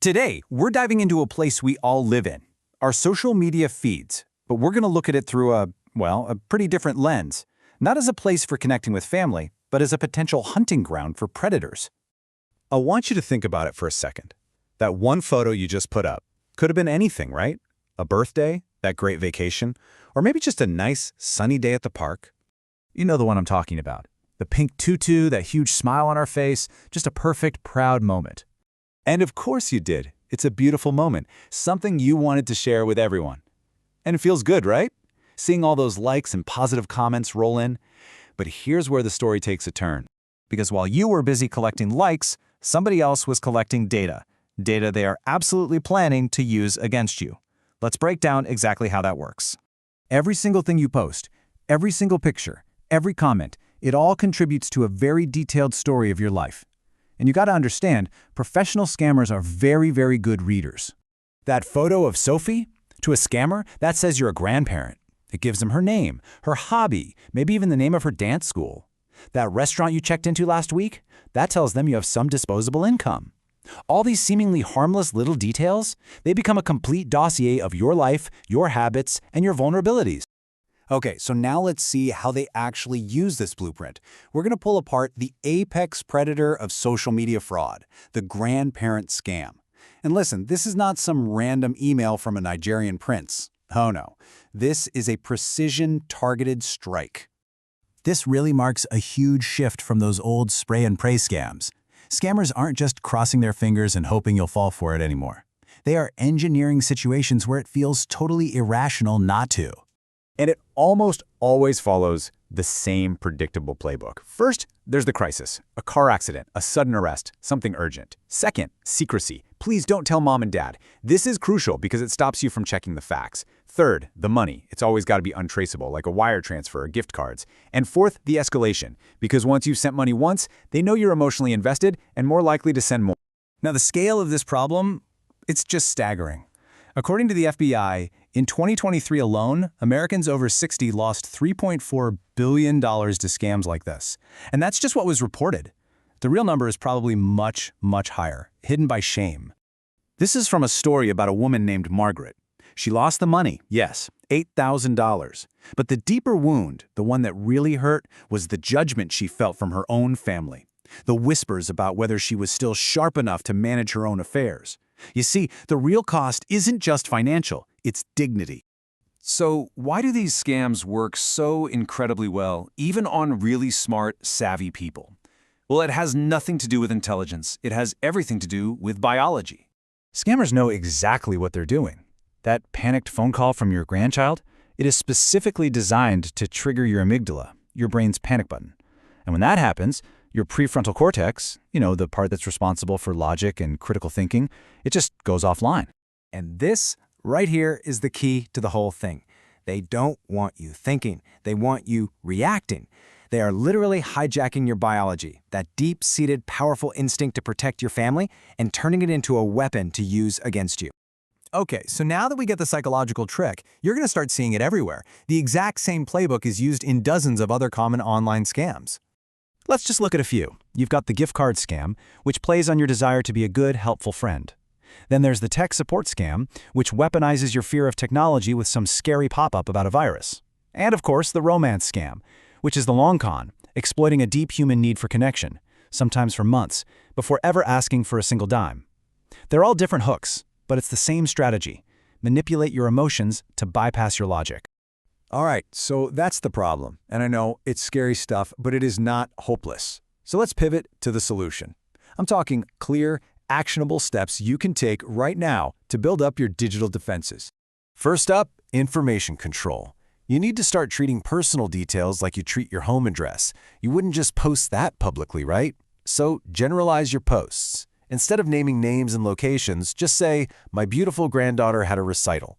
Today, we're diving into a place we all live in, our social media feeds, but we're going to look at it through a pretty different lens. Not as a place for connecting with family, but as a potential hunting ground for predators. I want you to think about it for a second. That one photo you just put up could have been anything, right? A birthday, that great vacation, or maybe just a nice, sunny day at the park. You know the one I'm talking about. The pink tutu, that huge smile on our face, just a perfect, proud moment. And of course you did. It's a beautiful moment, something you wanted to share with everyone. And it feels good, right? Seeing all those likes and positive comments roll in. But here's where the story takes a turn. Because while you were busy collecting likes, somebody else was collecting data. Data they are absolutely planning to use against you. Let's break down exactly how that works. Every single thing you post, every single picture, every comment, it all contributes to a very detailed story of your life. And you got to understand, professional scammers are very, very good readers. That photo of Sophie, to a scammer, that says you're a grandparent. It gives them her name, her hobby, maybe even the name of her dance school. That restaurant you checked into last week, that tells them you have some disposable income. All these seemingly harmless little details, they become a complete dossier of your life, your habits, and your vulnerabilities. Okay, so now let's see how they actually use this blueprint. We're going to pull apart the apex predator of social media fraud, the grandparent scam. And listen, this is not some random email from a Nigerian prince. Oh no, this is a precision-targeted strike. This really marks a huge shift from those old spray and pray scams. Scammers aren't just crossing their fingers and hoping you'll fall for it anymore. They are engineering situations where it feels totally irrational not to. And it almost always follows the same predictable playbook. First, there's the crisis, a car accident, a sudden arrest, something urgent. Second, secrecy. Please don't tell mom and dad. This is crucial because it stops you from checking the facts. Third, the money. It's always got to be untraceable, like a wire transfer or gift cards. And fourth, the escalation, because once you've sent money once, they know you're emotionally invested and more likely to send more. Now, the scale of this problem, it's just staggering. According to the FBI, in 2023 alone, Americans over 60 lost $3.4 billion to scams like this. And that's just what was reported. The real number is probably much, much higher, hidden by shame. This is from a story about a woman named Margaret. She lost the money, yes, $8,000. But the deeper wound, the one that really hurt, was the judgment she felt from her own family. The whispers about whether she was still sharp enough to manage her own affairs. You see, the real cost isn't just financial, it's dignity. So why do these scams work so incredibly well, even on really smart, savvy people? Well, it has nothing to do with intelligence. It has everything to do with biology. Scammers know exactly what they're doing. That panicked phone call from your grandchild, it is specifically designed to trigger your amygdala, your brain's panic button. And when that happens, your prefrontal cortex, the part that's responsible for logic and critical thinking, it just goes offline. And this right here is the key to the whole thing. They don't want you thinking. They want you reacting. They are literally hijacking your biology, that deep-seated, powerful instinct to protect your family, and turning it into a weapon to use against you. Okay, so now that we get the psychological trick, you're going to start seeing it everywhere. The exact same playbook is used in dozens of other common online scams. Let's just look at a few. You've got the gift card scam, which plays on your desire to be a good, helpful friend. Then there's the tech support scam, which weaponizes your fear of technology with some scary pop-up about a virus. And of course, the romance scam, which is the long con, exploiting a deep human need for connection, sometimes for months, before ever asking for a single dime. They're all different hooks, but it's the same strategy. Manipulate your emotions to bypass your logic. All right, so that's the problem. And I know it's scary stuff, but it is not hopeless. So let's pivot to the solution. I'm talking clear, actionable steps you can take right now to build up your digital defenses. First up, information control. You need to start treating personal details like you treat your home address. You wouldn't just post that publicly, right? So generalize your posts. Instead of naming names and locations, just say, "My beautiful granddaughter had a recital."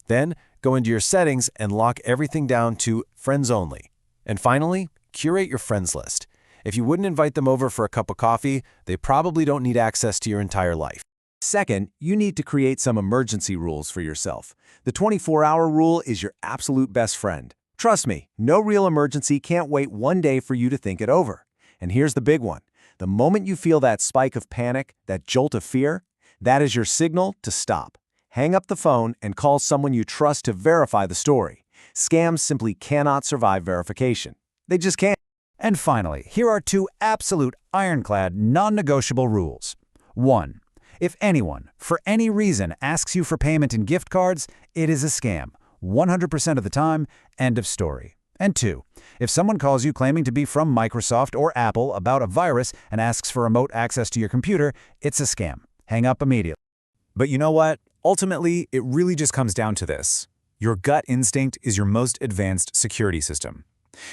Then, go into your settings and lock everything down to friends only. And finally, curate your friends list. If you wouldn't invite them over for a cup of coffee, they probably don't need access to your entire life. Second, you need to create some emergency rules for yourself. The 24-hour rule is your absolute best friend. Trust me, no real emergency can't wait one day for you to think it over. And here's the big one. The moment you feel that spike of panic, that jolt of fear, That is your signal to stop. Hang up the phone and call someone you trust to verify the story. Scams simply cannot survive verification. They just can't. And finally, here are 2 absolute ironclad, non-negotiable rules. 1. If anyone, for any reason, asks you for payment in gift cards, it is a scam. 100% of the time, end of story. And 2. If someone calls you claiming to be from Microsoft or Apple about a virus and asks for remote access to your computer, it's a scam. Hang up immediately. But you know what? Ultimately, it really just comes down to this. Your gut instinct is your most advanced security system.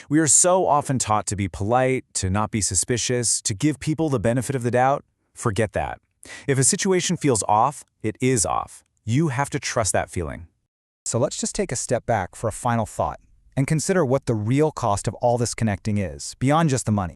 We are so often taught to be polite, to not be suspicious, to give people the benefit of the doubt. Forget that. If a situation feels off, it is off. You have to trust that feeling. So let's just take a step back for a final thought and consider what the real cost of all this connecting is, beyond just the money.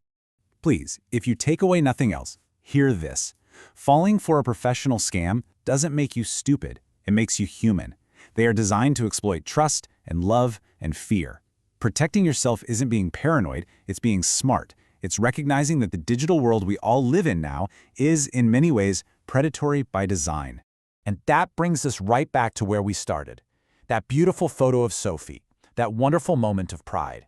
Please, if you take away nothing else, hear this. Falling for a professional scam doesn't make you stupid. It makes you human. They are designed to exploit trust and love and fear. Protecting yourself isn't being paranoid, it's being smart. It's recognizing that the digital world we all live in now is, in many ways, predatory by design. And that brings us right back to where we started. That beautiful photo of Sophie, that wonderful moment of pride.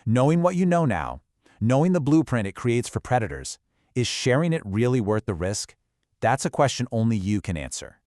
Knowing what you know now, knowing the blueprint it creates for predators, is sharing it really worth the risk? That's a question only you can answer.